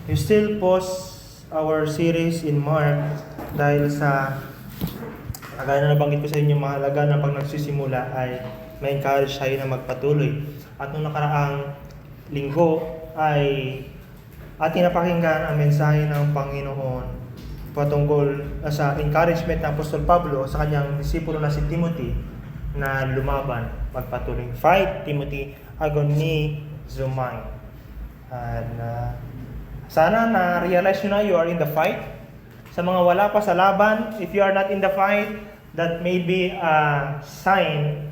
We still pause our series in Mark dahil sa kagaya na nabanggit ko sa inyo, mahalaga na pag nagsisimula ay ma-encourage tayo na magpatuloy. At nung nakaraang linggo ay ating napakinggan ang mensahe ng Panginoon patungkol sa encouragement ng Apostol Pablo sa kanyang disipulo na si Timothy na lumaban, magpatuloy. Fight, Timothy, agoni zomai. And sana na-realize nyo na you are in the fight. Sa mga wala pa sa laban, if you are not in the fight, that may be a sign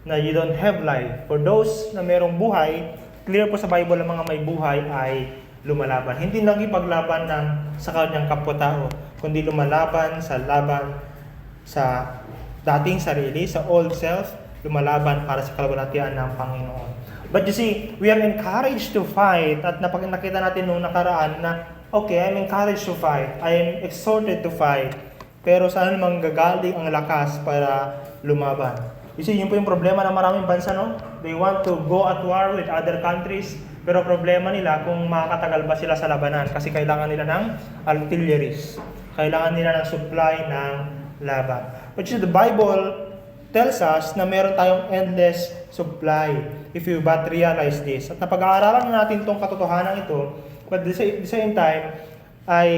na you don't have life. For those na merong buhay, clear po sa Bible ang mga may buhay ay lumalaban. Hindi lang ipaglaban sa kanyang kapwa-tao, kundi lumalaban sa laban sa dating sarili, sa old self, lumalaban para sa kalwalhatian ng Panginoon. But you see, we are encouraged to fight at nakita natin nung nakaraan na okay, I'm encouraged to fight. I am exhorted to fight. Pero saan manggagaling ang lakas para lumaban? You see, yun po yung problema ng maraming bansa, no? They want to go at war with other countries. Pero problema nila kung makakatagal ba sila sa labanan kasi kailangan nila ng artilleries. Kailangan nila ng supply ng laban. But you see, the Bible tells us na meron tayong endless supply if you but realize this. At napag-aaralan natin itong katotohanan ito, but at the same time, ay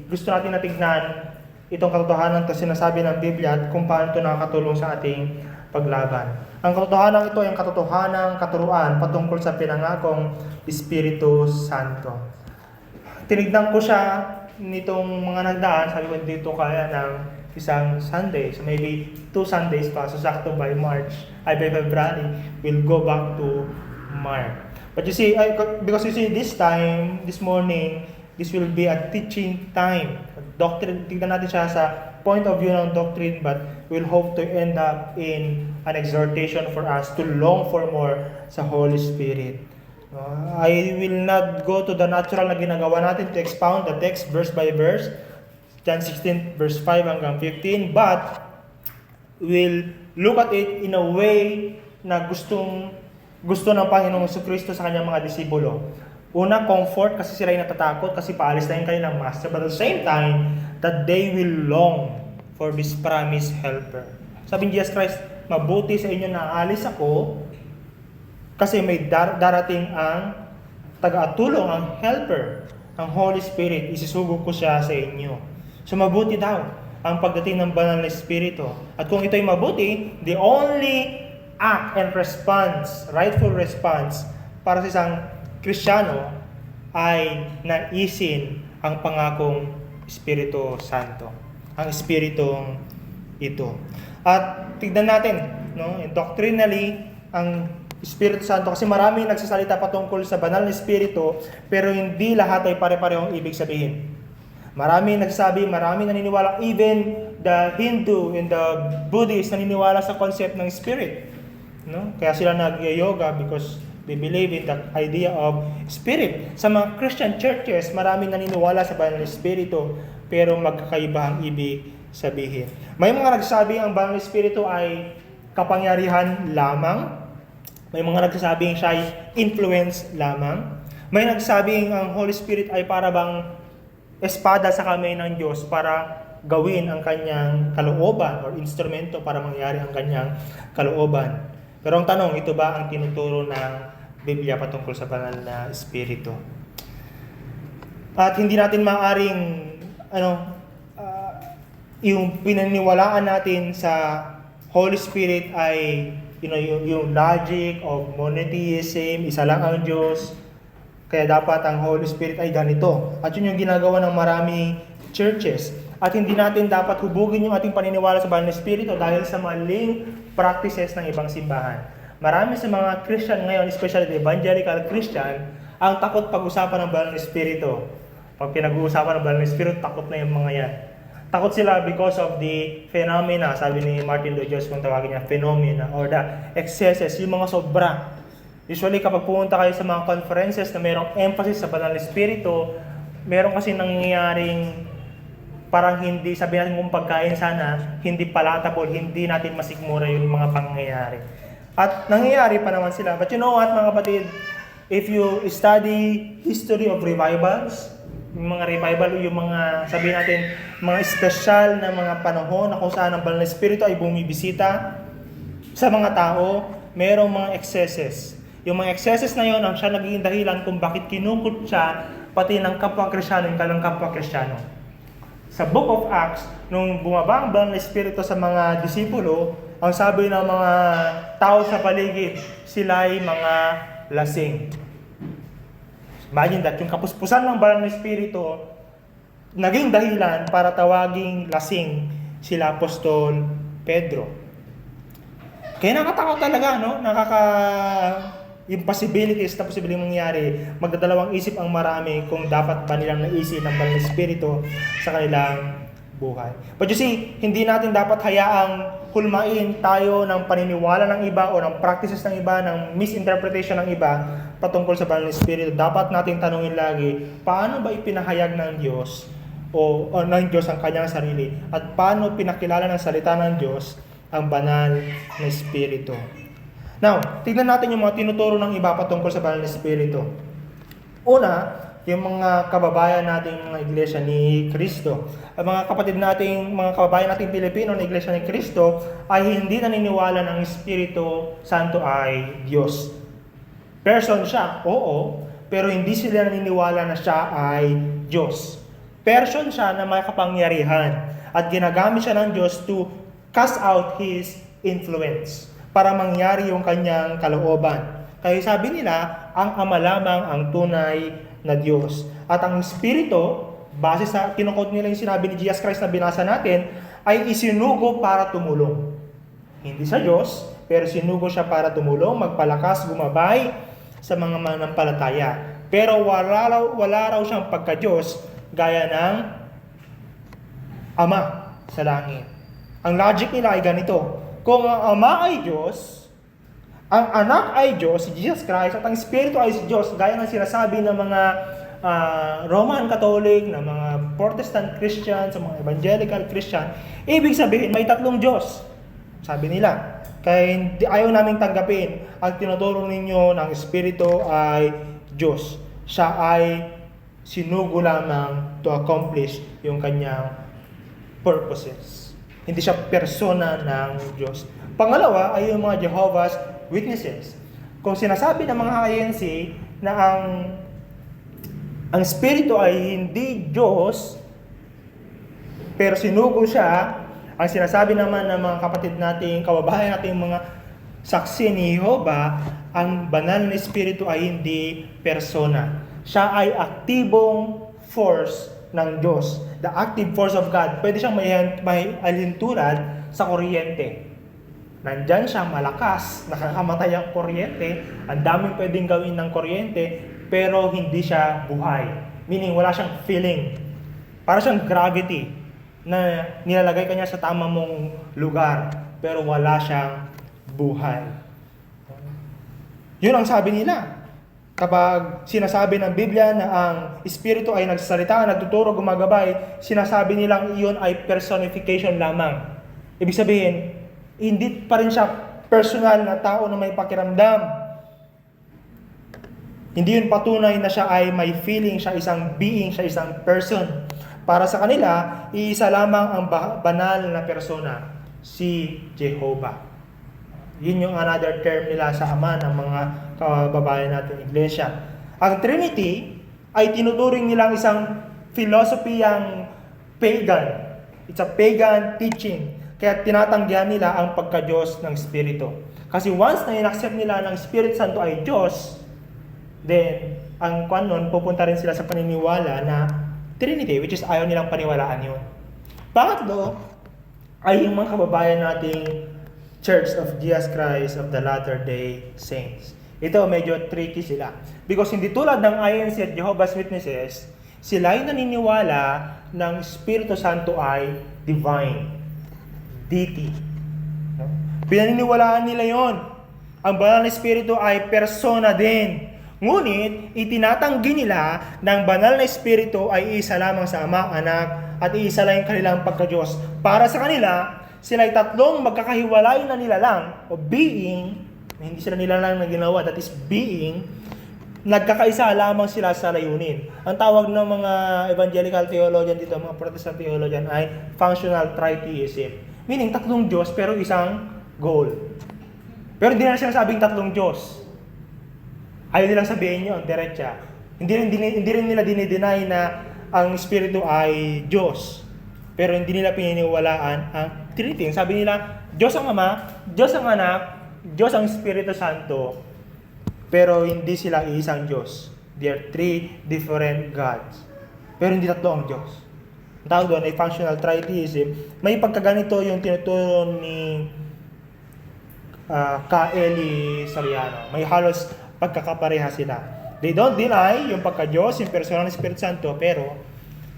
gusto natin na tignan itong katotohanan na sinasabi ng Biblia at kung paano ito nakakatulong sa ating paglaban. Ang katotohanan ito ay ang katotohanan katuruan patungkol sa pinangakong Espiritu Santo. Tinignan ko siya nitong mga nagdaan, sabi ko dito kaya ng isang Sunday. So maybe 2 Sundays pa. So sakto by February, we'll go back to Mark. But you see, because you see this morning, this will be a teaching time. Doctrine, tignan natin siya sa point of view ng doctrine, but we'll hope to end up in an exhortation for us to long for more sa Holy Spirit. I will not go to the natural na ginagawa natin to expound the text verse by verse, John 16 verse 5 hanggang 15, but we'll look at it in a way na gusto ng Panginoong Jesucristo sa kanyang mga disipulo. Una, comfort kasi sila ay natatakot kasi paalis na yung kanilang master, but at the same time, that they will long for this promised helper. Sabi ni Jesus Christ, mabuti sa inyo na aalis ako kasi may darating ang taga-atulong, ang helper, ang Holy Spirit, isisugod ko siya sa inyo. So mabuti daw ang pagdating ng banal na Espiritu. At kung ito'y mabuti, the only act and response, rightful response para sa isang Kristiyano ay naisin ang pangakong Espiritu Santo. Ang Espiritong ito. At tignan natin, no, doctrinally, ang Espiritu Santo, kasi marami nagsasalita patungkol sa banal na Espiritu, pero hindi lahat ay pare-parehong ibig sabihin. Marami nagsasabi, marami naniniwala, even the Hindu and the Buddhist naniniwala sa concept ng spirit. No? Kaya sila nag-yoga because they believe in the idea of spirit. Sa mga Christian churches, marami naniniwala sa banal na Espiritu, pero magkakaiba ang ibig sabihin. May mga nagsasabi ang banal na Espiritu ay kapangyarihan lamang. May mga nagsasabing siya ay influence lamang. May nagsasabing ang Holy Spirit ay para bang espada sa kamay ng Diyos para gawin ang kanyang kalooban or instrumento para mangyari ang kanyang kalooban. Pero ang tanong, ito ba ang tinuturo ng Biblia patungkol sa banal na Espiritu? At hindi natin maaaring yung pinaniwalaan natin sa Holy Spirit ay yung logic of monotheism, isa lang ang Diyos, kaya dapat ang Holy Spirit ay ganito. At yun yung ginagawa ng marami churches. At hindi natin dapat hubugin yung ating paniniwala sa banal na Espiritu dahil sa maling practices ng ibang simbahan. Marami sa mga Christian ngayon, especially the evangelical Christian, ang takot pag-usapan ng banal na Espiritu. Pag pinag-uusapan ng banal na Espiritu, takot na yung mga yan. Takot sila because of the phenomena, sabi ni Martin Lloyd-Jones kung tawagin niya, phenomena or the excesses, yung mga sobra. Usually kapag pumunta kayo sa mga conferences na mayroong emphasis sa banal na Espiritu, meron kasi nangyayaring parang hindi, sabi natin kung pagkain sana, hindi palatable, hindi natin masikmura yung mga pangyayari. At nangyayari pa naman sila. But you know what mga kapatid, If you study history of revivals, yung mga revival, yung mga, sabihin natin, mga espesyal na mga panahon na kung saan ang banal na espiritu ay bumibisita sa mga tao, merong mga excesses. Yung mga excesses na yun ang siya naging dahilan kung bakit kinukot siya pati ng kapwa Kristiyano, yung kalang kapwa Kristiyano. Sa Book of Acts, nung bumaba ang banal na espiritu sa mga disipulo, ang sabi ng mga tao sa paligid, sila ay mga lasing. Imagine that, yung kapuspusan ng banal na espiritu, naging dahilan para tawaging lasing sila Apostol Pedro. Kaya nakatakot talaga, no? Yung possibilities na posibleng mangyari, magdadalawang isip ang marami kung dapat ba nilang naisip ng banal na espiritu sa kanilang buhay. But you see, hindi natin dapat hayaang hulmain tayo ng paniniwala ng iba o ng practices ng iba, ng misinterpretation ng iba patungkol sa banal na espiritu. Dapat nating tanungin lagi, paano ba ipinahayag ng Diyos o ng Diyos ang kanyang sarili at paano pinakilala ng salita ng Diyos ang banal na espiritu. Now, tignan natin yung mga tinuturo ng iba patungkol sa banal na espiritu. Una, yung mga kababayan nating mga iglesia ni Cristo. Ang mga kapatid nating, mga kababayan nating Pilipino na iglesia ni Cristo ay hindi naniniwala ng Espiritu Santo ay Diyos. Person siya, oo, pero hindi sila naniniwala na siya ay Diyos. Person siya na may kapangyarihan at ginagamit siya ng Diyos to cast out His influence para mangyari yung kanyang kalooban. Kaya sabi nila, ang Ama lamang ang tunay na Diyos. At ang Espiritu, base sa kinukot nila yung sinabi ni Jesus Christ na binasa natin, ay isinugo para tumulong. Hindi sa Diyos, pero sinugo siya para tumulong, magpalakas, gumabay sa mga manampalataya. Pero wala raw siyang pagka-Diyos gaya ng Ama sa langit. Ang logic nila ay ganito. Kung ang Ama ay Diyos, ang Anak ay Diyos, si Jesus Christ, at ang Espiritu ay si Diyos, gaya ng sinasabi ng mga Roman Catholic, ng mga Protestant Christians, ng mga Evangelical Christian, ibig sabihin may tatlong Diyos. Sabi nila. Kaya ayaw naming tanggapin ang tinuturo ninyo ng Espiritu ay Diyos. Siya ay sinugo lamang to accomplish yung kanyang purposes. Hindi siya persona ng Diyos. Pangalawa ay yung mga Jehovah's Witnesses. Kung sinasabi ng mga INC na ang Espiritu ay hindi Diyos, pero sinugo siya, ang sinasabi naman ng mga kapatid nating, kababayan nating mga saksi ni Jehovah, ang banal na Espiritu ay hindi persona. Siya ay aktibong force ng Diyos. The active force of God. Pwede siyang may alintulad sa kuryente. Nandyan siya, malakas, nakakamatay ang kuryente, ang daming pwedeng gawin ng kuryente, pero hindi siya buhay. Meaning, wala siyang feeling. Para siyang gravity na nilalagay kanya sa tama mong lugar, pero wala siyang buhay. Yun ang sabi nila. Kapag sinasabi ng Biblia na ang Espiritu ay nagsasalita, nagtuturo, gumagabay, sinasabi nilang iyon ay personification lamang. Ibig sabihin, hindi pa rin siya personal na tao na may pakiramdam. Hindi yun patunay na siya ay may feeling, siya isang being, siya isang person. Para sa kanila, iisa lamang ang banal na persona, si Jehovah. Yun yung another term nila sa Ama ng mga kababayan natin iglesia. Ang Trinity ay tinuturing nilang isang filosofiyang pagan. It's a pagan teaching. Kaya tinatanggihan nila ang pagka-Diyos ng Espiritu. Kasi once na in-accept nila ng Spirit Santo ay Diyos, then ang kanon pupunta rin sila sa paniniwala na Trinity, which is ayaw nilang paniwalaan yun. Pangatlo ay yung mga kababayan nating Church of Jesus Christ of the Latter-day Saints. Ito medyo tricky sila. Because hindi tulad ng INC at Jehovah's Witnesses, sila ay naniniwala ng Espiritu Santo ay divine. Deity. Pinaniniwalaan nila yon. Ang banal na Espiritu ay persona din. Ngunit, itinatanggi nila na ang banal na Espiritu ay isa lamang sa Ama, Anak, at isa lang yung kanilang pagka-Diyos. Para sa kanila, sila ay tatlong magkakahiwalay na nilalang o being, hindi sila nilalang na ginawa, that is being, nagkakaisa lamang sila sa layunin. Ang tawag ng mga evangelical theologian dito, mga Protestant theologian ay functional tritheism. Meaning, tatlong Diyos pero isang goal. Pero hindi na sinasabing tatlong Diyos. Ayaw nilang sabihin yun, diretsa. Hindi rin nila dinideny na ang Espiritu ay Diyos. Pero hindi nila pininiwalaan ang Trinity. Sabi nila, Diyos ang Ama, Diyos ang Anak, Diyos ang Espiritu Santo, pero hindi sila iisang Diyos. They are three different gods. Pero hindi tatlo ang Diyos. Ang tawag doon ay functional tritheism. May pagkaganito yung tinuturo ni K.L. Soriano. May halos pagkakapareha sila. They don't deny yung pagka-Diyos, yung personal ng Espiritu Santo, pero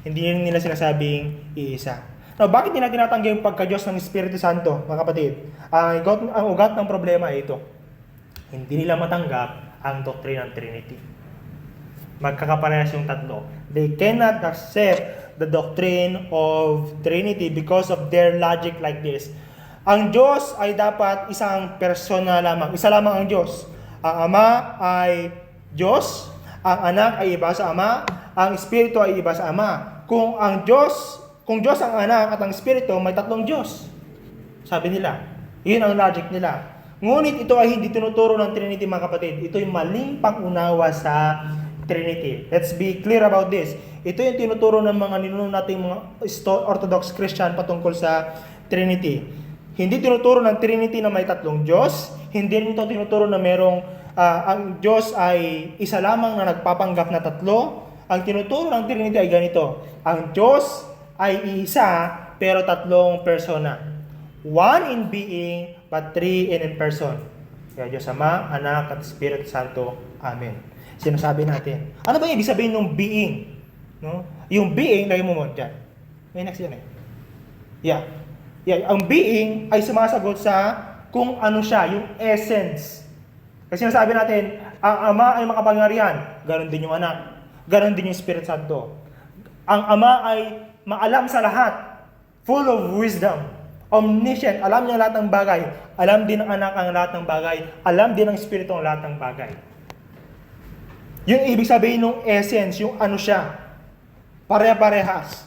hindi nila sinasabing iisa. Now, bakit nila tinatanggi yung pagka-Diyos ng Espiritu Santo, mga kapatid? Ang ugat ng problema ay ito. Hindi nila matanggap ang doctrine ng Trinity. Magkakaparehas yung tatlo. They cannot accept the doctrine of Trinity because of their logic like this. Ang Diyos ay dapat isang persona lamang. Isa lamang ang Diyos. Ang Ama ay Diyos, ang Anak ay iba sa Ama, ang Espiritu ay iba sa Ama. Kung Diyos ang Anak at ang Espiritu, may tatlong Diyos. Sabi nila. Yun ang logic nila. Ngunit ito ay hindi tinuturo ng Trinity, mga kapatid. Ito ay maling pangunawa sa Trinity. Let's be clear about this. Ito yung tinuturo ng mga ninuno nating mga Orthodox Christian patungkol sa Trinity. Hindi tinuturo ng Trinity na may tatlong Diyos. Hindi rin ito tinuturo na merong ang Diyos ay isa lamang na nagpapanggap na tatlo. Ang tinuturo ng Trinity ay ganito. Ang Diyos ay isa pero tatlong persona. One in being, but three in person. Kaya Diyos Ama, Anak, at Espiritu Santo. Amen. Sinasabi natin. Ano ba yung ibig sabihin ng being? No? Yung being, lagay mo mo dyan. May next yan eh. Yeah. Ang being ay sumasagot sa kung ano siya, yung essence. Kasi sinasabi natin, ang Ama ay makapangyarihan. Ganon din yung Anak. Ganon din yung Espiritu Santo. Ang Ama ay maalam sa lahat. Full of wisdom. Omniscient, alam niya lahat ng bagay. Alam din ng Anak ang lahat ng bagay. Alam din ng Espiritu ang lahat ng bagay. Yung ibig sabihin ng essence, yung ano siya. Pare-parehas.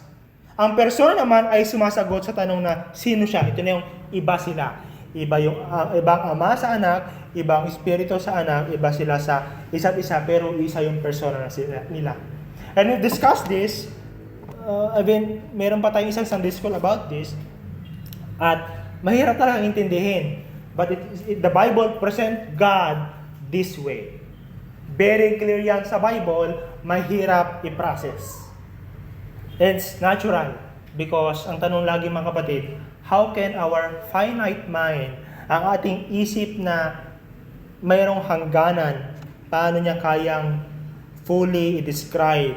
Ang persona naman ay sumasagot sa tanong na sino siya. Ito na yung iba sila. Ibang Ama sa Anak, ibang Espiritu sa Anak, iba sila sa isa't isa, pero isa yung persona nila. And we discussed this, meron pa tayong isang Sunday school about this, at mahirap talagang intindihin. But the Bible present God this way. Very clear yan sa Bible, mahirap i-process. It's natural. Because ang tanong lagi, mga kapatid, how can our finite mind, ang ating isip na mayroong hangganan, paano niya kayang fully i-describe,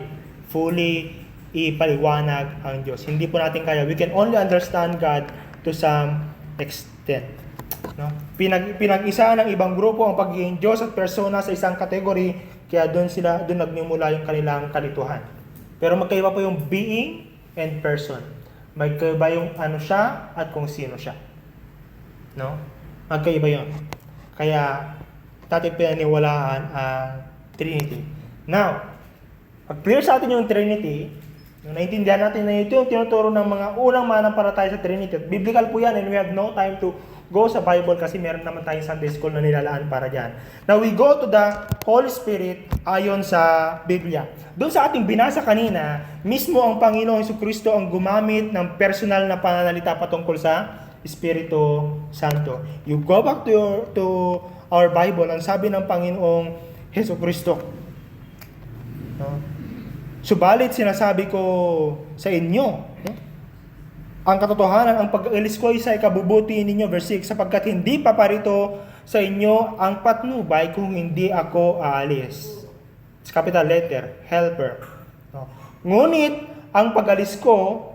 fully ipaliwanag ang Diyos? Hindi po natin kaya. We can only understand God to some extent. No? Pinag-isa ng ibang grupo ang pagiging Diyos at persona sa isang kategory, kaya doon nagmumula yung kanilang kalituhan. Pero magkaiba po yung being and person. Magkaiba yung ano siya at kung sino siya. No? Magkaiba yun. Kaya natin pinaniwalaan ang Trinity. Now, pag clear sa atin yung Trinity, naintindihan natin na ito yung tinuturo ng mga unang manampalataya sa Trinity. Biblical po yan, and we have no time to go sa Bible kasi meron naman tayong Sunday school na nilalaan para dyan. Now we go to the Holy Spirit ayon sa Biblia. Doon sa ating binasa kanina, mismo ang Panginoong Jesucristo ang gumamit ng personal na pananalita patungkol sa Espiritu Santo. You go back to our Bible, ang sabi ng Panginoong Jesucristo. No? Subalit sinasabi ko sa inyo, ang katotohanan, ang pag-alis ko ay sa ikabubuti ninyo, verse 6, sapagkat hindi paparito sa inyo ang patnubay kung hindi ako aalis. It's capital letter, helper. No. Ngunit pag-alis ko,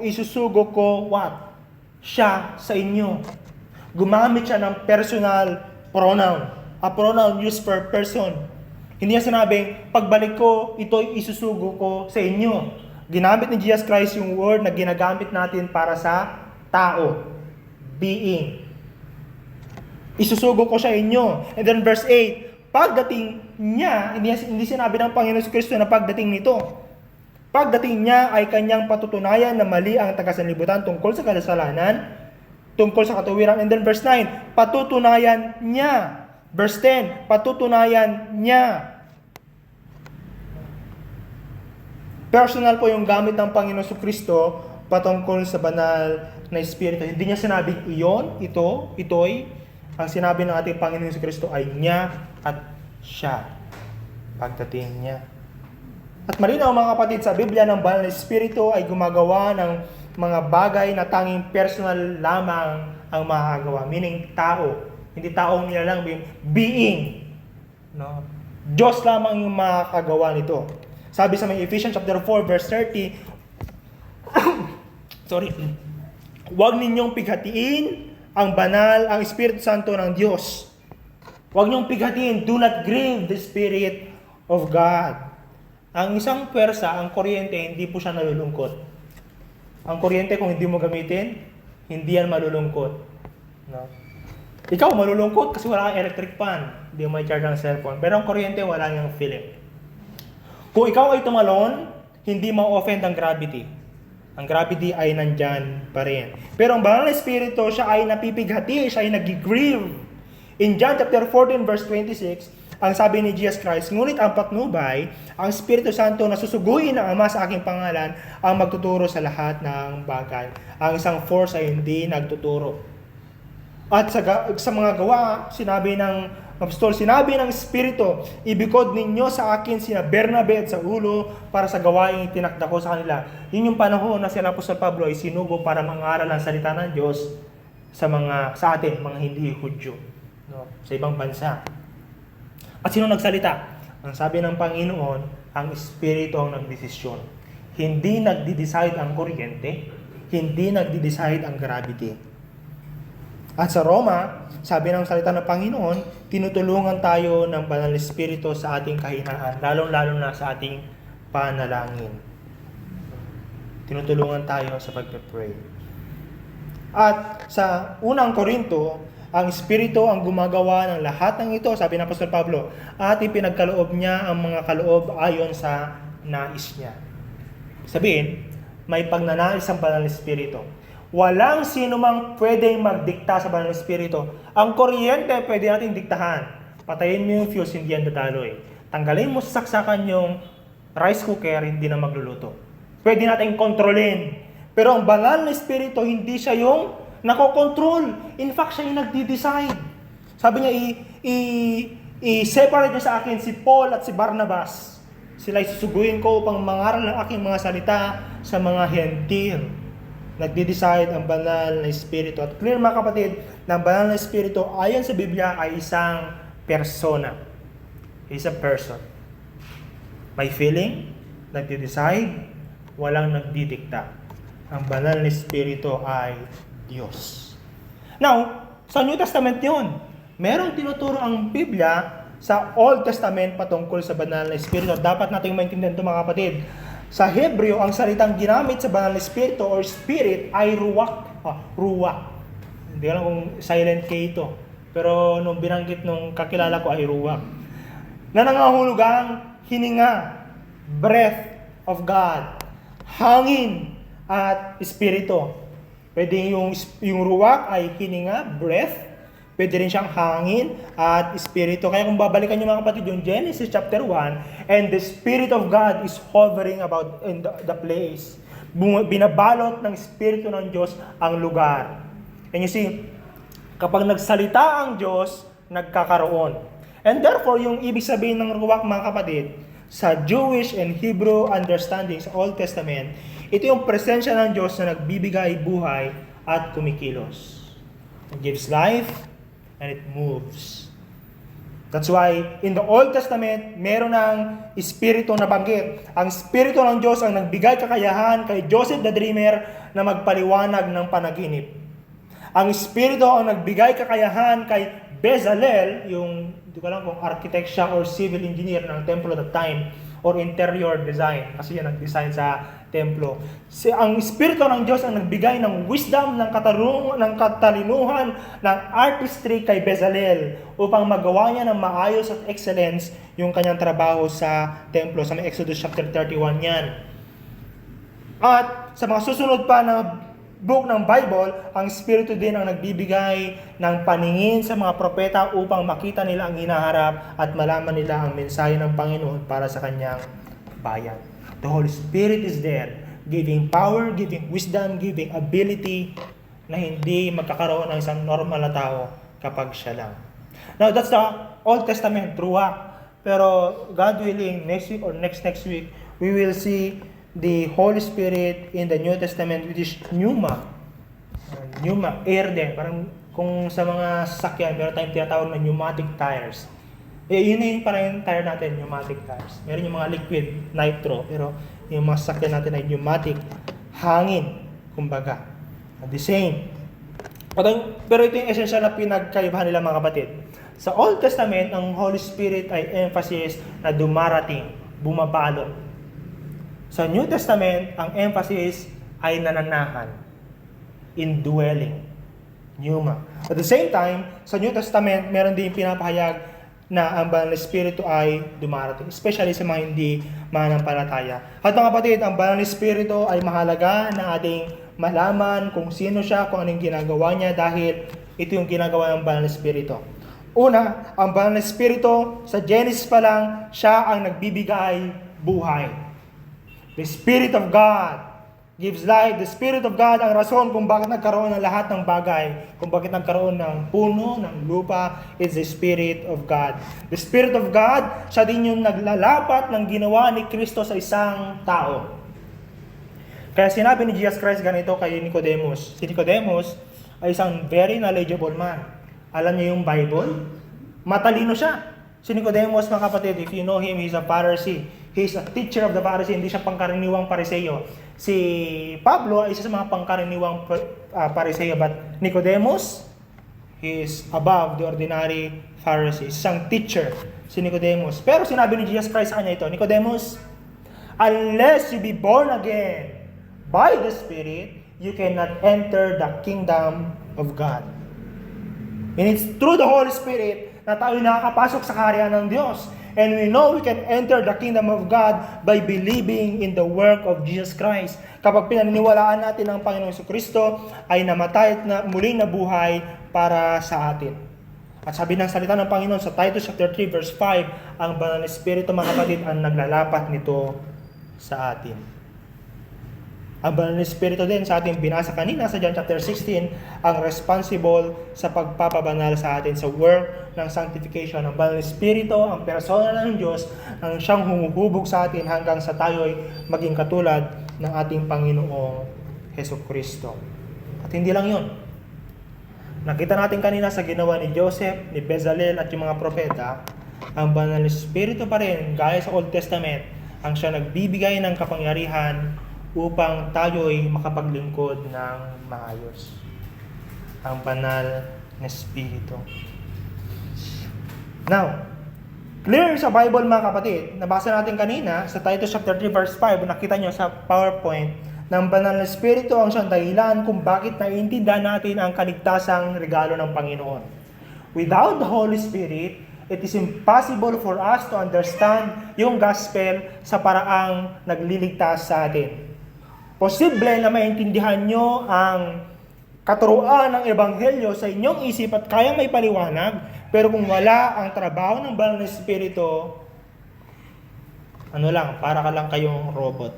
isusugo ko what? Siya sa inyo. Gumamit siya ng personal pronoun. A pronoun used for person. Hindi niya sinabing, pagbalik ko, ito'y isusugo ko sa inyo. Ginamit ni Jesus Christ yung word na ginagamit natin para sa tao. Being. Isusugo ko sa inyo. And then verse 8, pagdating niya, hindi sinabi ng Panginoon Kristo na pagdating nito. Pagdating niya ay kanyang patutunayan na mali ang taga-sanlibutan tungkol sa kasalanan, tungkol sa katuwiran. And then verse 9, patutunayan niya. Verse 10, patutunayan niya. Personal po yung gamit ng Panginoon Kristo patungkol sa banal na Espiritu. Hindi niya sinabing iyon, ito'y. Ang sinabi ng ating Panginoon Kristo ay niya at siya. Pagdating niya. At malinaw mga kapatid, sa Biblia ng banal na Espiritu ay gumagawa ng mga bagay na tanging personal lamang ang makagawa. Meaning tao. Hindi taong nilalang, being. No? Diyos lamang yung makagawa nito. Sabi sa may Ephesians chapter 4 verse 30, huwag ninyong pighatiin ang banal, ang Espiritu Santo ng Diyos. Huwag niyong pighatiin, do not grieve the Spirit of God. Ang isang pwersa, ang kuryente, hindi po siya nalulungkot. Ang kuryente, kung hindi mo gamitin, hindi yan malulungkot. No? Ikaw, malulungkot kasi wala kang electric fan. Hindi mo i-charge ang cellphone. Pero ang kuryente, wala niyang feeling. Kung ikaw ay tumalon, hindi ma-offend ang gravity. Ang gravity ay nandyan pa rin. Pero ang banal na Espiritu, siya ay napipighati, siya ay nag-grieve. In John chapter 14 verse 26, ang sabi ni Jesus Christ, ngunit ang patnubay, ang Espiritu Santo na susuguin ng Ama sa aking pangalan, ang magtuturo sa lahat ng bagay. Ang isang force ay hindi nagtuturo. At sa mga gawa, sinabi ng apostol, sinabi ng Espiritu, ibigod ninyo sa akin sina Bernabe at Saulo para sa gawaing tinakda ko sa kanila. Yun yung panahon na sila Apostol Pablo ay sinugo para mangaral ang salita ng Diyos sa atin, mga hindi Hudyo, no, sa ibang bansa. At sino nagsalita? Ang sabi ng Panginoon, ang Espiritu ang nagdesisyon. Hindi nagdi-decide ang kuryente, hindi nagdi-decide ang gravity. At sa Roma, sabi ng salita ng Panginoon, tinutulungan tayo ng Banal na Espiritu sa ating kahinaan, lalong-lalo na sa ating panalangin. Tinutulungan tayo sa pagpe-pray. At sa unang Korinto, ang Espiritu ang gumagawa ng lahat ng ito, sabi ng Apostol Pablo, at ipinagkaloob niya ang mga kaloob ayon sa nais niya. Sabihin, may pagnanais ang Banal na Espiritu. Walang sino mang pwedeng magdikta sa Banal na Espiritu. Ang kuryente pwede natin diktahan. Patayin mo yung fuse, hindi yan dadaloy. Tanggalin mo sa saksakan yung rice cooker, hindi na magluluto. Pwede natin kontrolin. Pero ang Banal na Espiritu, hindi siya yung nakokontrol. In fact, siya yung nagdi-decide. Sabi niya, i-separate niyo sa akin si Paul at si Barnabas. Sila isusuguin ko upang mangaral ng aking mga salita sa mga hentil. Nagdi-decide ang Banal na Espiritu. At clear mga kapatid, na ang Banal na Espiritu ayon sa Biblia ay isang persona. Is a person. May feeling, nagdi-decide, walang nagdidikta. Ang Banal na Espiritu ay Diyos. Now, sa New Testament yun. Merong tinuturo ang Biblia sa Old Testament patungkol sa Banal na Espiritu. Dapat nating maintindihan ito mga kapatid. Sa Hebreo, ang salitang ginamit sa Banal na Espiritu or Spirit ay ruwak. Ruwak. Hindi alam kung silent K ito. Pero nung binanggit nung kakilala ko ay ruwak. Na nangahulugang hininga, breath of God, hangin at Espiritu. Pwede yung ruwak ay hininga, breath. Pwede rin siyang hangin at Espiritu. Kaya kung babalikan nyo mga kapatid yung Genesis chapter 1, and the Spirit of God is hovering about in the place. Binabalot ng Espiritu ng Diyos ang lugar. And you see, kapag nagsalita ang Diyos, nagkakaroon. And therefore, yung ibig sabihin ng ruwak mga kapatid, sa Jewish and Hebrew understanding sa Old Testament, ito yung presensya ng Diyos na nagbibigay buhay at kumikilos. It gives life and it moves. That's why in the Old Testament, meron ng Espiritu na banggit. Ang Espiritu ng Diyos ang nagbigay kakayahan kay Joseph the Dreamer na magpaliwanag ng panaginip. Ang Espiritu ang nagbigay kakayahan kay Bezalel, yung hindi ko alam kung architect siya or civil engineer ng temple at that time, or interior design. Kasi yan ang design sa templo. Ang Espiritu ng Diyos ang nagbigay ng wisdom, ng katalinuhan, ng artistry kay Bezalel upang magawa niya ng maayos at excellence yung kanyang trabaho sa templo. Sa may Exodus chapter 31 yan. At sa mga susunod pa na book ng Bible, ang Espiritu din ang nagbibigay ng paningin sa mga propeta upang makita nila ang hinaharap at malaman nila ang mensahe ng Panginoon para sa kanyang bayan. The Holy Spirit is there, giving power, giving wisdom, giving ability na hindi magkakaroon ng isang normal na tao kapag siya lang. Now, that's the Old Testament, true. Pero God willing, next week or next week, we will see the Holy Spirit in the New Testament, which is pneuma. Pneuma, air din. Parang kung sa mga sasakyan, meron tayong tinatawag na pneumatic tires. Yun na yung parang tire natin, pneumatic tires. Meron yung mga liquid, nitro, pero yung mga sasakyan natin ay pneumatic, hangin, kumbaga. The same. Pero ito yung essential na pinagkaibahan nila mga kapatid. Sa Old Testament, ang Holy Spirit ay emphasis na dumarating, bumabalo. Sa New Testament, ang emphasis ay nananahan, indwelling, pneuma. At the same time, sa New Testament, meron din pinapahayag na ang Banal na Espiritu ay dumarating, especially sa mga hindi mananampalataya. At mga kapatid, ang Banal na Espiritu ay mahalaga na ating malaman kung sino siya, kung anong ginagawa niya, dahil ito yung ginagawa ng Banal na Espiritu. Una, ang Banal na Espiritu, sa Genesis pa lang, siya ang nagbibigay buhay. The Spirit of God gives life. The Spirit of God ang rason kung bakit nagkaroon ng lahat ng bagay, kung bakit nagkaroon ng puno, ng lupa, is the Spirit of God. The Spirit of God, siya din yung naglalapat ng ginawa ni Kristo sa isang tao. Kaya sinabi ni Jesus Christ ganito kay Nicodemus. Si Nicodemus ay isang very knowledgeable man. Alam niya yung Bible. Matalino siya. Si Nicodemus, mga kapatid, if you know him, he's a Pharisee. He's a teacher of the Pharisee, hindi siya pangkaraniwang Pariseo. Si Pablo ay isa sa mga pangkaraniwang Pariseo, but Nicodemus, he is above the ordinary Pharisee. Isang teacher, si Nicodemus. Pero sinabi ni Jesus Christ sa kanya ito, Nicodemus, unless you be born again by the Spirit, you cannot enter the kingdom of God. And it's through the Holy Spirit na tayo nakakapasok sa kaharian ng Diyos. And we know we can enter the kingdom of God by believing in the work of Jesus Christ. Kapag pinaniniwalaan natin ang Panginoong Jesucristo ay namatay at muling nabuhay para sa atin. At sabi ng salita ng Panginoon sa Titus chapter 3 verse 5, ang Banal na Espiritu, mga kapatid, ang naglalapat nito sa atin. Ang Banal na Espiritu din sa ating binasa kanina sa John chapter 16, ang responsible sa pagpapabanal sa atin sa work ng sanctification. Ang Banal na Espiritu, ang persona ng Diyos, ang siyang humuhubog sa atin hanggang sa tayo'y maging katulad ng ating Panginoong Jesucristo. At hindi lang yun. Nakita natin kanina sa ginawa ni Joseph, ni Bezalel at yung mga propeta, ang Banal na Espiritu pa rin, gaya sa Old Testament, ang siya nagbibigay ng kapangyarihan upang tayo'y makapaglingkod ng maayos. Ang Banal na Espiritu. Now, clear sa Bible, mga kapatid, nabasa natin kanina sa Titus chapter 3 verse 5, nakita nyo sa PowerPoint, ng Banal na Espiritu ang siyang dahilan kung bakit naiintindihan natin ang kaligtasang regalo ng Panginoon. Without the Holy Spirit, it is impossible for us to understand yung gospel sa paraang nagliligtas sa atin. Posible na maintindihan nyo ang katuruan ng Ebanghelyo sa inyong isip at kaya may paliwanag, pero kung wala ang trabaho ng Banal na Espiritu, para ka lang kayong robot.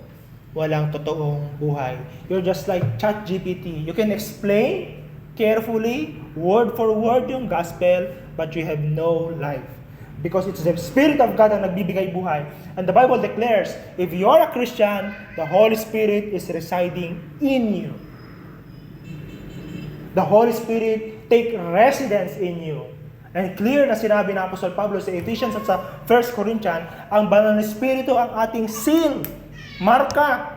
Walang totoong buhay. You're just like ChatGPT. You can explain carefully, word for word yung gospel, but you have no life. Because it's the Spirit of God ang nagbibigay buhay. And the Bible declares, if you are a Christian, the Holy Spirit is residing in you. The Holy Spirit take residence in you. And clear na sinabi ng Apostol Pablo sa Ephesians at sa 1 Corinthians, ang Banal na Espiritu ang ating seal, marka,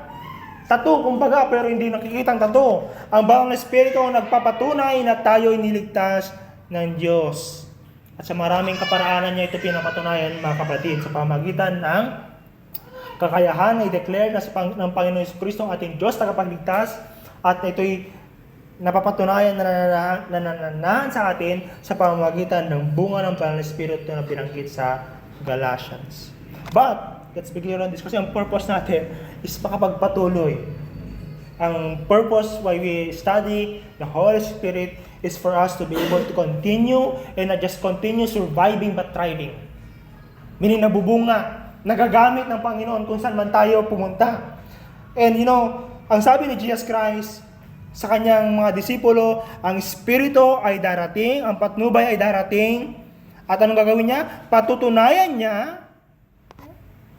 tattoo kumbaga, pero hindi nakikitang tattoo. Ang Banal na Espiritu ang nagpapatunay na tayo'y niligtas ng Diyos. At sa maraming kaparaanan niya ito pinapatunayan, mga kapatid, sa pamagitan ng kakayahan ay declare ng Panginoon Jesucristo ang ating Diyos tagapagligtas, at ito'y napapatunayan na nananahan sa atin sa pamamagitan ng bunga ng Banal na Espiritu na binanggit sa Galatians. But, let's be clear on this, kasi ang purpose natin is makapagpatuloy. Ang purpose why we study the Holy Spirit is for us to be able to continue, and not just continue surviving but thriving. Meaning nabubunga, nagagamit ng Panginoon kung saan man tayo pumunta. And ang sabi ni Jesus Christ sa kanyang mga disipulo, ang Espiritu ay darating, ang patnubay ay darating, at anong gagawin niya? Patutunayan niya,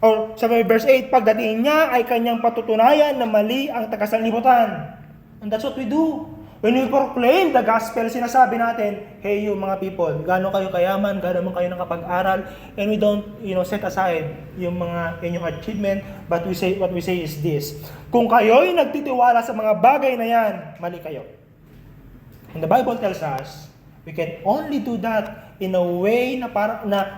or sa verse 8, pagdating niya ay kanyang patutunayan na mali ang taga-sanlibutan. And that's what we do. When we proclaim the gospel, sinasabi natin, hey you mga people, gaano kayo kayaman, gaano mo kayo nakapag-aral, and we don't, set aside yung mga inyong achievement, but what we say is this: kung kayo'y nagtitiwala sa mga bagay na yan, mali kayo. And the Bible tells us, we can only do that in a way na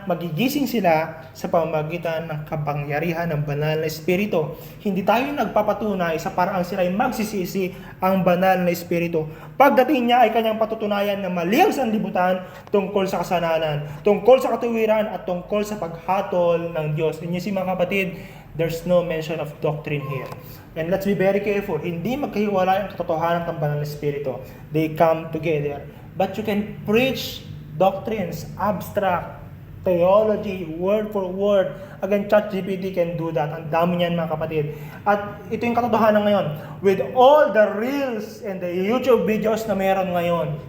magigising sila sa pamamagitan ng kapangyarihan ng Banal na Espiritu. Hindi tayo nagpapatunay sa paraang sila ay magsisisi ang Banal na Espiritu. Pagdating niya ay kanyang patutunayan na mali ang sanlibutan tungkol sa kasalanan, tungkol sa katuwiran, at tungkol sa paghatol ng Diyos. And you see mga kapatid, there's no mention of doctrine here. And let's be very careful. Hindi magkahiwalay ang katotohanan ng Banal na Espiritu. They come together. But you can preach doctrines, abstract, theology, word for word. Again, ChatGPT can do that. Ang dami niyan mga kapatid. At ito yung katotohanan ngayon. With all the reels and the YouTube videos na meron ngayon,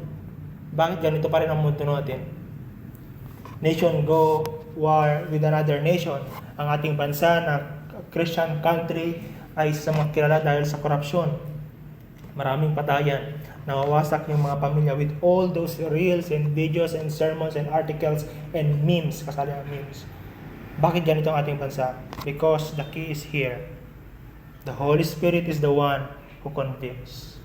bakit ganito pa rin ang mundo natin? Nation go war with another nation. Ang ating bansa na Christian country ay isa mga kilala dahil sa korupsyon. Maraming patayan. Nawawasak yung mga pamilya with all those reels and videos and sermons and articles and memes, kasali ang memes. Bakit ganito ang ating bansa? Because the key is here. The Holy Spirit is the one who convicts.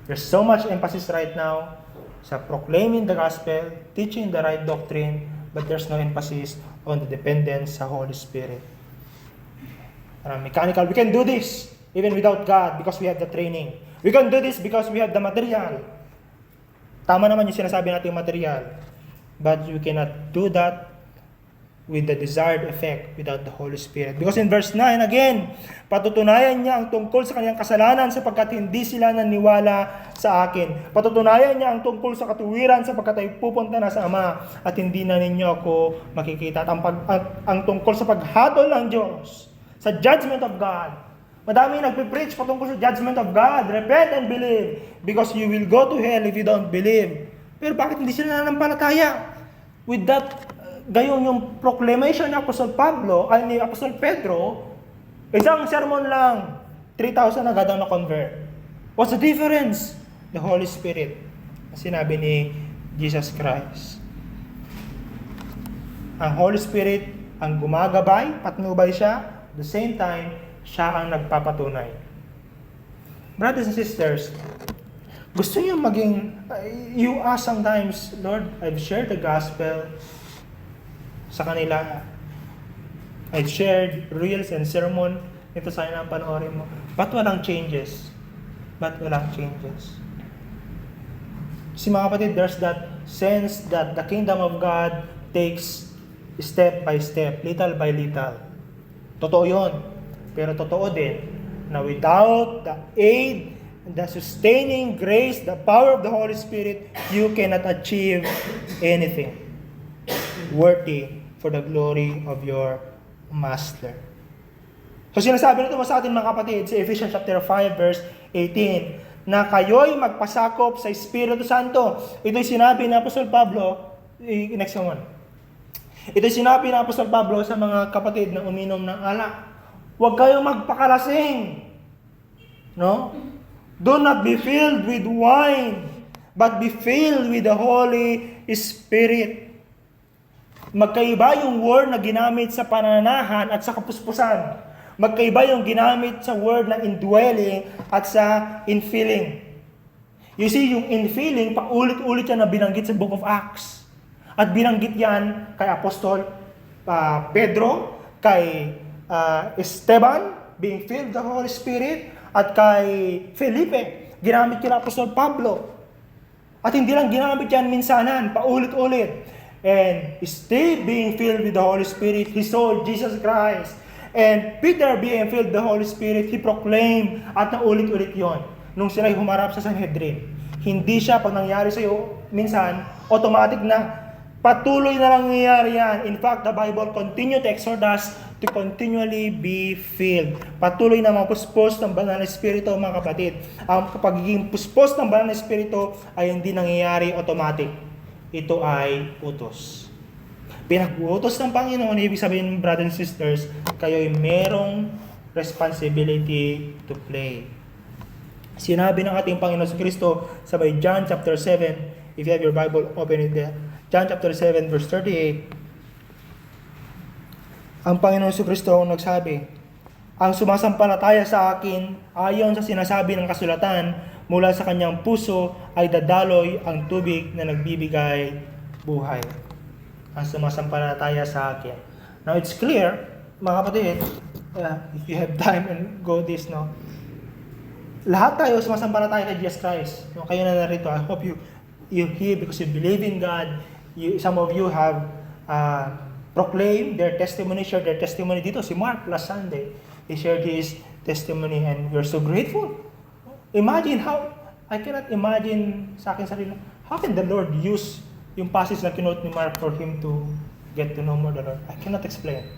There's so much emphasis right now sa proclaiming the gospel, teaching the right doctrine, but there's no emphasis on the dependence sa Holy Spirit. Mechanical, we can do this even without God because we have the training. We can do this because we have the material. Tama naman yung sinasabi natin material. But you cannot do that with the desired effect without the Holy Spirit. Because in verse 9 again, patutunayan niya ang tungkol sa kanyang kasalanan sapagkat hindi sila naniwala sa akin. Patutunayan niya ang tungkol sa katuwiran sapagkat ay pupunta na sa Ama at hindi na ninyo ako makikita. At ang tungkol sa paghatol ng Diyos, sa judgment of God. Madami nagpe-preach patungkol sa judgment of God. Repent and believe because you will go to hell if you don't believe. Pero bakit hindi sila nananampalataya? With that, gayon yung proclamation ni Apostol Pablo, ay ni Apostol Pedro, isang sermon lang, 3,000 agad ang na-convert. What's the difference? The Holy Spirit. Sinabi ni Jesus Christ. Ang Holy Spirit ang gumagabay, patnubay siya, at the same time, siya ang nagpapatunay. Brothers and sisters, gusto niyo maging, you ask sometimes, Lord, I've shared the gospel sa kanila. I've shared reels and sermon. Ito sana ang panoorin mo. Ba't walang changes? Ba't walang changes? Si mga kapatid, there's that sense that the kingdom of God takes step by step, little by little. Totoo yun. Pero totoo din na without the aid, the sustaining grace, the power of the Holy Spirit, you cannot achieve anything worthy for the glory of your Master. So sinasabi nito sa atin mga kapatid sa Ephesians chapter 5 verse 18 na kayo'y magpasakop sa Espiritu Santo. Ito'y sinabi ni Apostol Pablo, next one. Ito'y sinabi ni Apostol Pablo sa mga kapatid na uminom ng alak. Huwag kayong magpakalasing. No? Do not be filled with wine, but be filled with the Holy Spirit. Magkaiba yung word na ginamit sa pananahan at sa kapuspusan. Magkaiba yung ginamit sa word na indwelling at sa infilling. You see, yung infilling, paulit-ulit yan na binanggit sa Book of Acts. At binanggit yan kay Apostol Pedro, kay Esteban being filled with the Holy Spirit, at kay Felipe, ginamit kila Apostol Pablo. At hindi lang ginamit yan minsanan, paulit-ulit. And Steve being filled with the Holy Spirit, he saw Jesus Christ. And Peter being filled with the Holy Spirit, he proclaimed, at naulit-ulit yon nung sila'y humarap sa Sanhedrin. Hindi siya, pag nangyari sa iyo, minsan, automatic na. Patuloy na lang nangyayari yan. In fact, the Bible continue to exhort us to continually be filled. Patuloy na mapuspos ng Banal na Espiritu, mga kapatid. Ang pagiging puspos ng Banal na Espiritu ay hindi nangyayari automatic. Ito ay utos. Pinag-utos ng Panginoon, ibig sabihin, brothers and sisters, kayo ay merong responsibility to play. Sinabi ng ating Panginoon sa Kristo sa by John chapter 7, if you have your Bible, open it there. John chapter 7 verse 38. Ang Panginoon sa Kristo ang nagsabi, ang sumasampalataya sa akin ayon sa sinasabi ng kasulatan, mula sa kanyang puso ay dadaloy ang tubig na nagbibigay buhay. Ang sumasampalataya sa akin. Now it's clear, mga kapatid, if you have time and go this, no? Lahat tayo sumasampalataya kay Jesus Christ. No, kayo na narito, I hope you hear because you believe in God. Some of you have proclaimed their testimony, shared their testimony dito. Si Mark last Sunday, he shared his testimony and we're so grateful. Imagine how, I cannot imagine sa akin sarili, how can the Lord use yung passage na kinote ni Mark for him to get to know more the Lord? I cannot explain.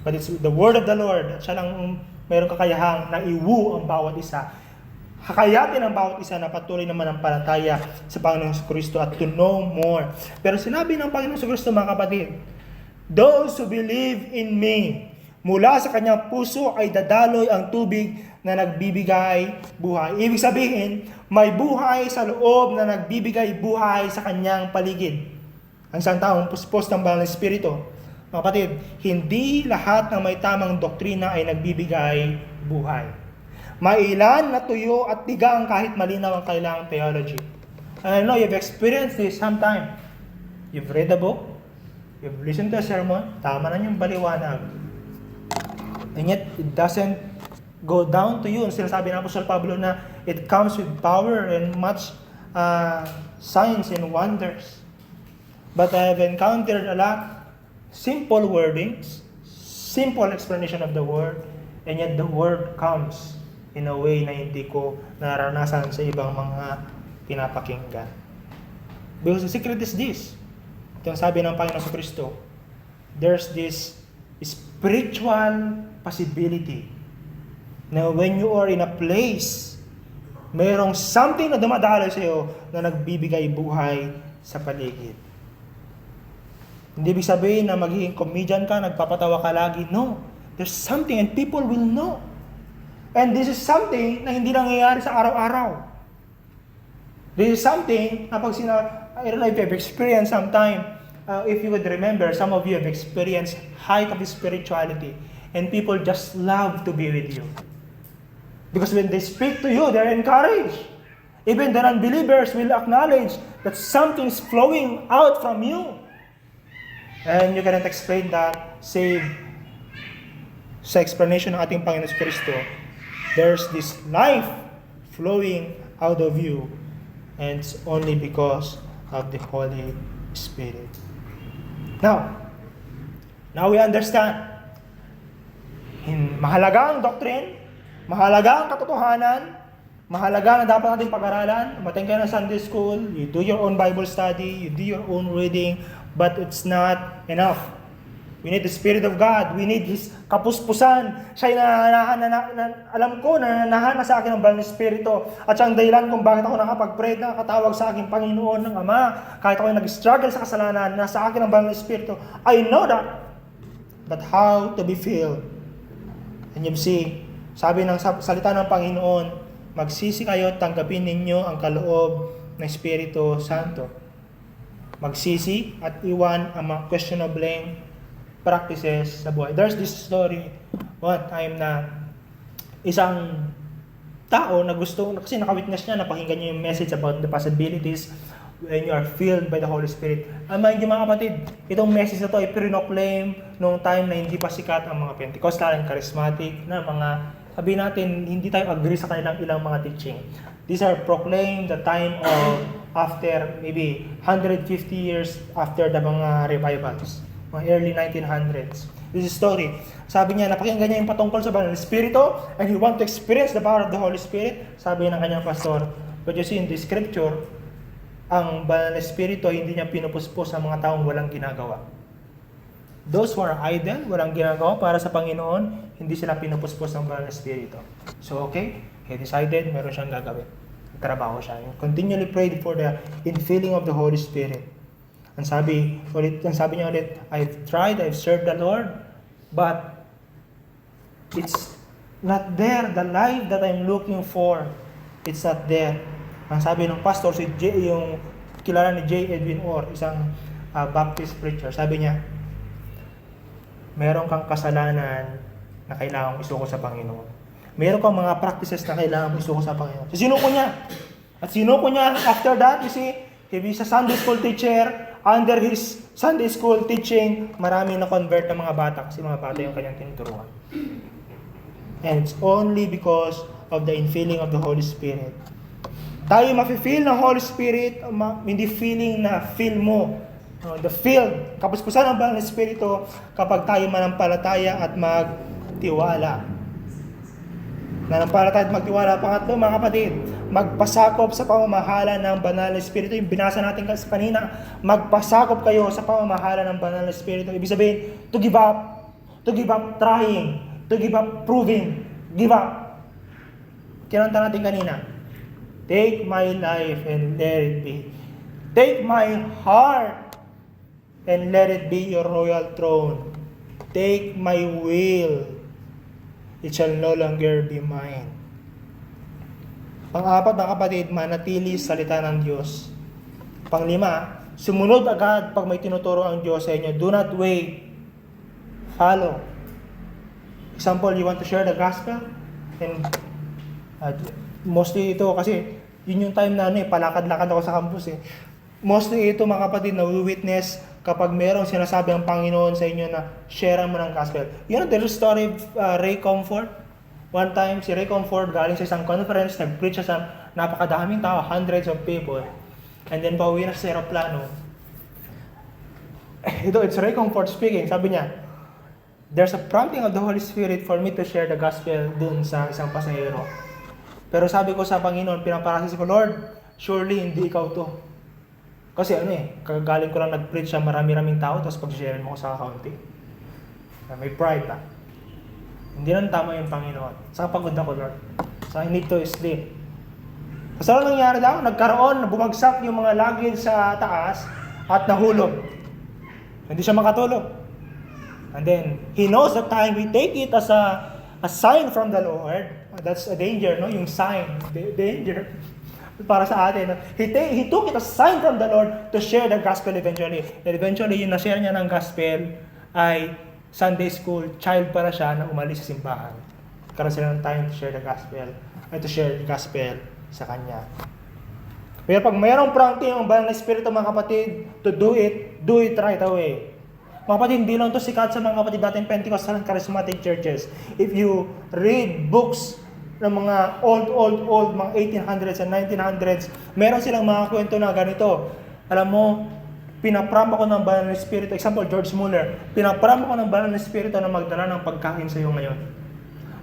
But it's the word of the Lord. At siya lang mayroong kakayahang na iwu ang bawat isa. Hakayatin ang bawat isa na patuloy na manampalataya sa Panginoong Kristo at to know more. Pero sinabi ng Panginoong Kristo, mga kapatid, those who believe in me, mula sa kanyang puso ay dadaloy ang tubig na nagbibigay buhay. Ibig sabihin, may buhay sa loob na nagbibigay buhay sa kanyang paligid. Ang isang taong puspos ng Banal na Espiritu. Mga kapatid, hindi lahat ng may tamang doktrina ay nagbibigay buhay. May ilan na tuyo at tigang kahit malinaw ang kailangang theology. And I know you've experienced this sometime. You've read a book, you've listened to a sermon, tama na yung baliwanag. And yet, it doesn't go down to you. Sinasabi ng Apostol Pablo na it comes with power and much signs and wonders. But I have encountered a lot simple wordings, simple explanation of the word, and yet the word comes in a way na hindi ko naranasan sa ibang mga pinapakinggan. Because the secret is this. Ito ang sabi ng Panginoon sa Kristo. There's this spiritual possibility na when you are in a place, mayroong something na dumadaloy sa iyo na nagbibigay buhay sa paligid. Hindi ibig sabihin na magiging comedian ka, nagpapatawa ka lagi. No. There's something and people will know. And this is something na hindi nangyayari sa araw-araw. This is something na pag I don't know if you've experienced sometime, if you would remember, some of you have experienced height of spirituality and people just love to be with you. Because when they speak to you, they're encouraged. Even the unbelievers will acknowledge that something is flowing out from you. And you cannot explain that save sa explanation ng ating Panginoon Kristo. There's this life flowing out of you, and it's only because of the Holy Spirit. Now we understand. Mahalaga ang doctrine, mahalaga ang katotohanan, mahalaga na dapat natin pag-aralan. Umattend kayo ng Sunday school, you do your own Bible study, you do your own reading, but it's not enough. We need the Spirit of God. We need His kapuspusan. Siya'y alam ko na nananahan sa akin ang Banal na Espiritu. At siyang dahilan kung bakit ako nakapag-pray, nakatawag sa aking Panginoon ng Ama. Kahit ako nag-struggle sa kasalanan, nasa akin ang Banal na Espiritu. I know that. But how to be filled? And you see, sabi ng salita ng Panginoon, magsisi kayo at tanggapin ninyo ang kaloob ng Espiritu Santo. Magsisi at iwan ang mga questionable practices sa buhay. There's this story one time na isang tao na gusto, kasi nakawitness niya, napakinggan niya yung message about the possibilities when you are filled by the Holy Spirit. Mind you mga kapatid, itong message na to ay pinoclaim noong time na hindi pa sikat ang mga Pentecostal and charismatic na mga, sabihin natin, hindi tayo agree sa kanilang ilang mga teaching. These are proclaimed the time of after maybe 150 years after the mga revivals, mga early 1900s. This is story. Sabi niya, napakinggan niya yung patungkol sa Banal na Espiritu and he want to experience the power of the Holy Spirit. Sabi ng kanyang pastor, but you see in the scripture, ang Banal na Espiritu hindi niya pinupuspos sa mga taong walang ginagawa. Those who are idle, walang ginagawa para sa Panginoon, hindi sila pinupuspos ng Banal na Espiritu. So okay, he decided, meron siyang gagawin. Trabaho siya. Continually prayed for the infilling of the Holy Spirit. Ang sabi niya ulit, I've tried, I've served the Lord, but it's not there. The life that I'm looking for, it's not there. Ang sabi ng pastor, yung kilala ni J. Edwin Orr, isang Baptist preacher, sabi niya, meron kang kasalanan na kailangang isuko sa Panginoon. Meron kang mga practices na kailangang isuko sa Panginoon. So, sinuko niya. At sinuko niya, after that, you see, he's a Sunday school teacher. Under his Sunday school teaching, marami na convert ng mga bata kasi mga bata yung kanyang tinuturuan. And it's only because of the infilling of the Holy Spirit. Tayo mafe-feel ng Holy Spirit, hindi feeling na feel mo. The filled, kapuspusan ng Banal na Espiritu kapag tayo manampalataya at magtiwala. Nanampalataya at magtiwala. Pangatlo, mga kapatid, magpasakop sa pamamahala ng Banal na Espiritu. Yung binasa natin kanina, magpasakop kayo sa pamamahala ng Banal na Espiritu. Ibig sabihin, to give up trying, to give up proving, give up. Kinanta natin kanina, take my life and let it be. Take my heart and let it be your royal throne. Take my will, it shall no longer be mine. Pang-apat na kapatid, manatili sa salita ng Diyos. Pang-lima, sumunod agad pag may tinuturo ang Diyos sa inyo. Do not wait. Follow. Example, you want to share the gospel? And mostly ito kasi yun yung time na palakad-lakad ako sa campus eh. Mostly ito mga kapatid na witness kapag merong sinasabi ang Panginoon sa inyo na share mo ng gospel. You know the story of Ray Comfort? One time, si Ray Comfort galing sa isang conference, nag-preach siya sa napakadaming tao, hundreds of people. And then pauwi na sa aeroplano. It's Ray Comfort speaking. Sabi niya, there's a prompting of the Holy Spirit for me to share the gospel dun sa isang pasahero. Pero sabi ko sa Panginoon, pinaparasis ko, Lord, surely hindi ikaw to. Kasi kagaling ko lang nag-preach sa marami-raming tao, tapos pag-share mo ko sa kaunti. May pride ba? Hindi lang tama yung Panginoon. Saka pagod ako, Lord. Saka I need to sleep. Kasi ano nangyari daw? Nagkaroon, bumagsak yung mga luggage sa taas at nahulog. Hindi siya makatulog. And then, he knows that time we take it as a sign from the Lord. That's a danger, no? Yung sign. Danger. Para sa atin. He took it as a sign from the Lord to share the gospel eventually. And eventually, yung na-share niya ng gospel ay Sunday school, child para siya na umalis sa simbahan. Karoon sila ng time to share the gospel, sa kanya. Pero pag mayroong prompting ang Banal na Espiritu mga kapatid, to do it right away. Mga kapatid, hindi lang to sikat sa mga kapatid natin Pentecostal and charismatic churches. If you read books ng mga old, mga 1800s and 1900s, meron silang mga kwento na ganito. Alam mo, pinapram ako ng Banal na Espiritu. Example, George Muller. Pinapram ako ng Banal na Espiritu na magdala ng pagkain sa iyo ngayon.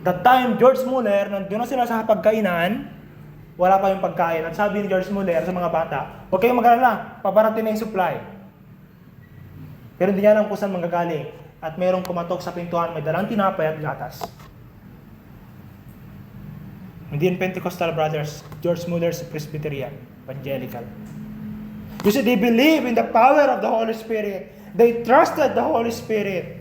That time, George Muller, nandun na sila sa pagkainan, wala pa yung pagkain. At sabi ni George Muller sa mga bata, huwag kayong mag-alala, paparating na yung supply. Pero hindi niya alam kung saan manggagaling. At mayroong kumatok sa pintuan, may dalang tinapay at gatas. Hindi yung Pentecostal brothers, George Muller's Presbyterian, Evangelical. You see, they believe in the power of the Holy Spirit. They trusted the Holy Spirit.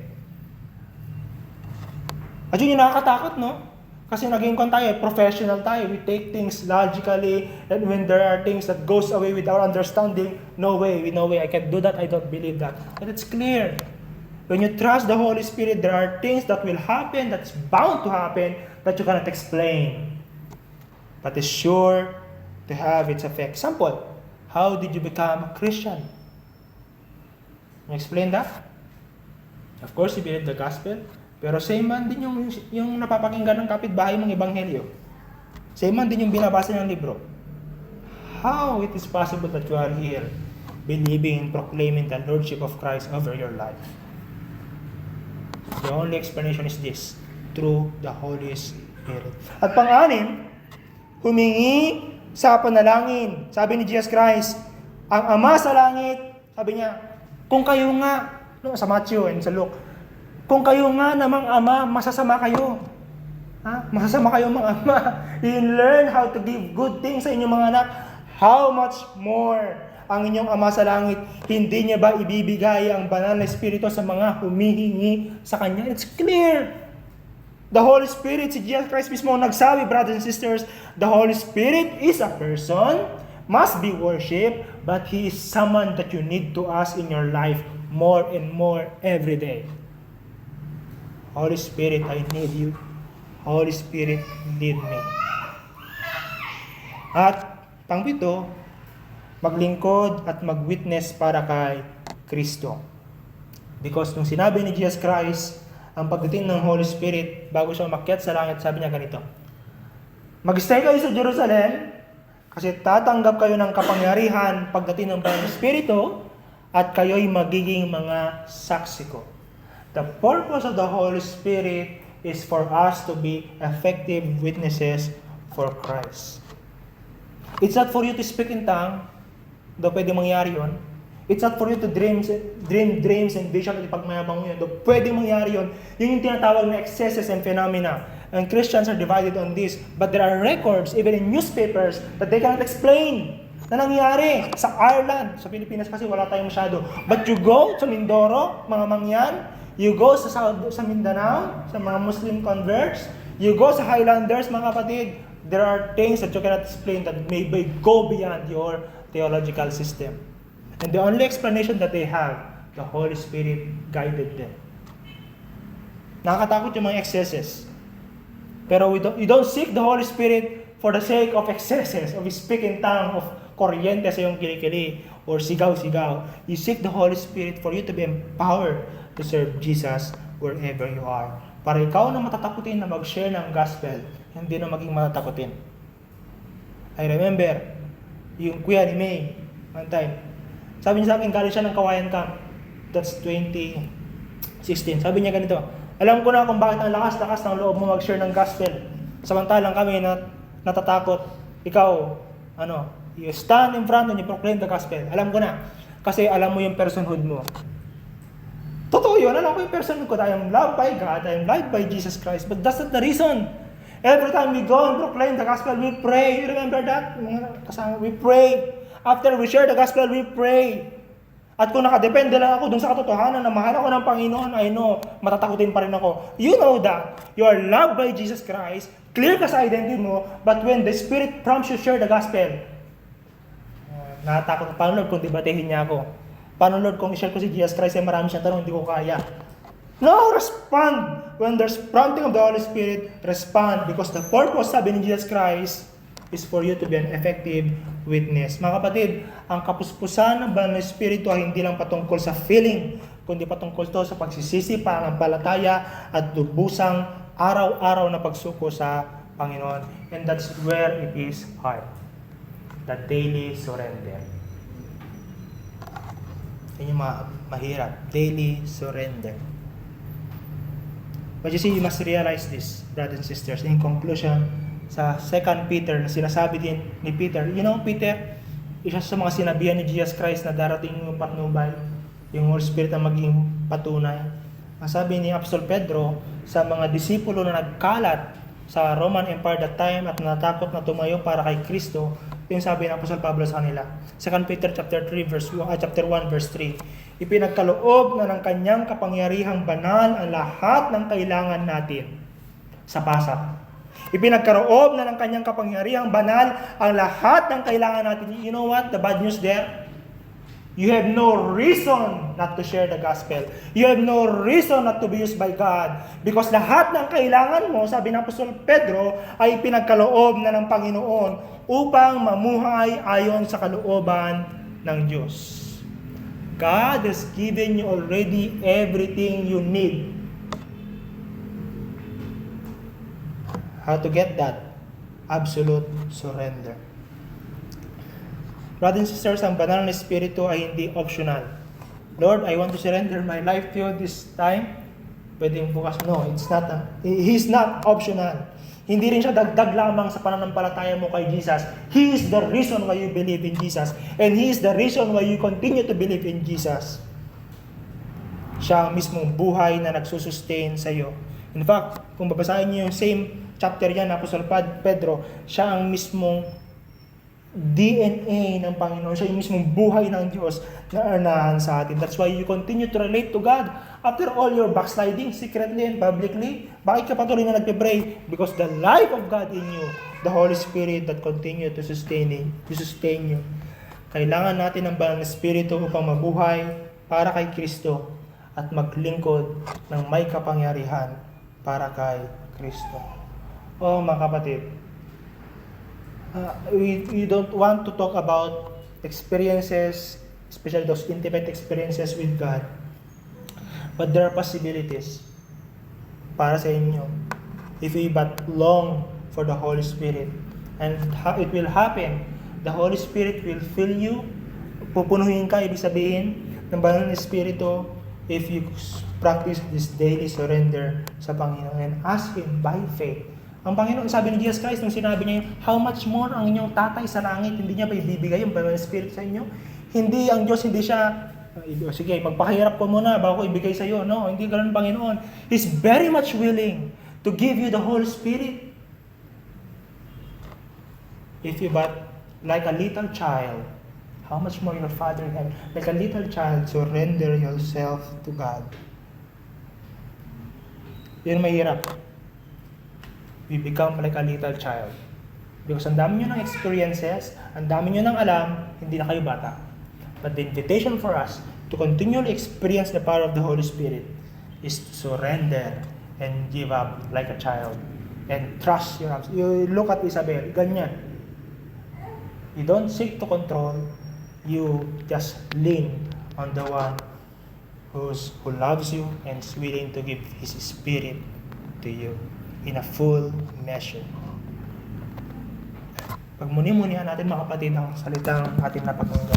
At yun yung nakakatakot, no? Kasi naging professional tayo. We take things logically, and when there are things that goes away with our understanding, no way, I can do that, I don't believe that. But it's clear. When you trust the Holy Spirit, there are things that will happen, that's bound to happen, that you cannot explain. But it's sure to have its effect. Example, How did you become a Christian? Can you explain that? Of course, you believe the gospel. Pero same man din yung napapakinggan ng kapitbahay mong ebanghelyo. Same man din yung binabasa ng libro. How it is possible that you are here believing and proclaiming the Lordship of Christ over your life? The only explanation is this, through the Holy Spirit. At pang-anim, humingi sa panalangin. Sabi ni Jesus Christ, ang Ama sa langit, sabi niya, kung kayo nga, sa Matthew and sa Luke, kung kayo nga namang Ama, masasama kayo. Masasama kayo mga ama. You learn how to give good things sa inyong mga anak. How much more ang inyong Ama sa langit, hindi niya ba ibibigay ang banal na Espiritu sa mga humihingi sa Kanya? It's clear. The Holy Spirit, si Jesus Christ mismo nagsabi, brothers and sisters, the Holy Spirit is a person, must be worshipped, but He is someone that you need to ask in your life more and more every day. Holy Spirit, I need you. Holy Spirit, lead me. At pang-pito, maglingkod at mag-witness para kay Kristo. Because nung sinabi ni Jesus Christ, ang pagdating ng Holy Spirit, bago siya umakyat sa langit, sabi niya ganito, mag-stay kayo sa Jerusalem, kasi tatanggap kayo ng kapangyarihan pagdating ng Banal Espiritu, at kayo'y magiging mga saksi ko. The purpose of the Holy Spirit is for us to be effective witnesses for Christ. It's not for you to speak in tongue, do pwede mangyari yun. It's not for you to dream dreams and vision at ipagmayabang mo yun, do pwede mangyari yun. Yun yung tinatawag na excesses and phenomena. And Christians are divided on this, but there are records, even in newspapers, that they cannot explain na nangyari sa Ireland. Sa Pilipinas kasi wala tayong masyado. But you go sa Mindoro, mga mangyan, you go sa Mindanao, sa mga Muslim converts, you go sa Highlanders, mga kapatid, there are things that you cannot explain that may go beyond your theological system. And the only explanation that they have, the Holy Spirit guided them. Nakakatakot yung mga excesses. Pero you don't seek the Holy Spirit for the sake of excesses, of speaking tongue, of kuryente sa iyong kilikili, or sigaw-sigaw. You seek the Holy Spirit for you to be empowered to serve Jesus wherever you are. Para ikaw na matatakutin na mag-share ng gospel, hindi na maging matatakutin. I remember, yung kuya ni May, one time, sabi niya sa akin, galing siya ng Kawayan Camp. That's 2016. Sabi niya ganito, alam ko na kung bakit ang lakas-lakas ng loob mo mag-share ng gospel. Samantalang kami na natatakot. Ikaw, you stand in front and you proclaim the gospel. Alam ko na. Kasi alam mo yung personhood mo. Totoo yun. Alam ko yung personhood ko. I am loved by God. I am loved by Jesus Christ. But that's not the reason. Every time we go and proclaim the gospel, we pray. You remember that? We pray. After we share the gospel, we pray. At kung nakadepende lang ako dun sa katotohanan na mahal ako ng Panginoon, I know, matatakutin pa rin ako. You know that. You are loved by Jesus Christ. Clear ka sa identity mo. But when the Spirit prompts you to share the gospel, natatakot. Paano Lord kung debatehin niya ako? Paano Lord kung i-share ko si Jesus Christ ay marami siyang tanong, hindi ko kaya? No, respond. When there's prompting of the Holy Spirit, respond. Because the purpose, sabi ni Jesus Christ, is for you to be an effective witness. Mga kapatid, ang kapuspusan ng Banal na Espiritu ay hindi lang patungkol sa feeling, kundi patungkol to sa pagsisisi, pananampalataya, at lubusang araw-araw na pagsuko sa Panginoon. And that's where it is hard. The daily surrender. Yan yung mahirap. Daily surrender. But you see, you must realize this, brothers and sisters. In conclusion, sa 2 Peter, na sinasabi din ni Peter, you know, Peter, isa sa mga sinabihan ni Jesus Christ na darating yung patnubay, yung Holy Spirit na maging patunay. Ang sabi ni Apostol Pedro sa mga disipulo na nagkalat sa Roman Empire that time at natakot na tumayo para kay Kristo, yung sabi ng Apostol Pablo sa kanila. 2 Peter chapter 1 verse 3. Ipinagkaloob na ng kanyang kapangyarihang banal ang lahat ng kailangan natin sa pasak. Ipinagkaloob na ng kanyang kapangyarihang banal ang lahat ng kailangan natin. You know what? The bad news there? You have no reason not to share the gospel. You have no reason not to be used by God. Because lahat ng kailangan mo, sabi ng Apostol Pedro, ay pinagkaloob na ng Panginoon upang mamuhay ayon sa kalooban ng Diyos. God has given you already everything you need. How to get that? Absolute surrender. Brothers and sisters, ang banal na espiritu ay hindi optional. Lord, I want to surrender my life to you this time. Pwedeng bukas. No, He's not optional. Hindi rin siya dagdag lamang sa pananampalataya mo kay Jesus. He is the reason why you believe in Jesus. And He is the reason why you continue to believe in Jesus. Siya ang mismong buhay na nagsusustain sa iyo. In fact, kung babasahin niyo yung same chapter yan, Apostol Pedro, siya ang mismong DNA ng Panginoon. Siya yung mismong buhay ng Diyos na arnahan sa atin. That's why you continue to relate to God. After all your backsliding, secretly and publicly, bakit ka patuloy na nagpe-pray? Because the life of God in you, the Holy Spirit that continue to sustain you. Kailangan natin ng banal na Espiritu upang mabuhay para kay Kristo at maglingkod ng may kapangyarihan para kay Kristo. Oh, mga kapatid, we don't want to talk about experiences, especially those intimate experiences with God. But there are possibilities para sa inyo if we but long for the Holy Spirit. And it will happen. The Holy Spirit will fill you. Pupunuhin ka, ibig sabihin, ng banal na Espiritu if you practice this daily surrender sa Panginoon and ask Him by faith. Ang Panginoon, sabi ni Jesus Christ, nung sinabi niya, how much more ang inyong tatay sa langit, hindi niya ba ibibigay yung banal na Spirit sa inyo? Hindi, ang Diyos, hindi siya, sige, magpakahirap ko muna bago ko ibigay sa iyo. No, hindi ganoon Panginoon. He's very much willing to give you the Holy Spirit. If you but, like a little child, how much more your Father in heaven, like a little child, surrender yourself to God. Yun mahirap. We become like a little child. Because ang dami nyo ng experiences, ang dami nyo ng alam, hindi na kayo bata. But the invitation for us to continually experience the power of the Holy Spirit is to surrender and give up like a child. And trust your arms. You look at Isabel, ganyan. You don't seek to control, you just lean on the one who loves you and is willing to give His Spirit to you in a full measure. Pagmuni-munihan natin mga kapatid ang salitang ating napakinggan.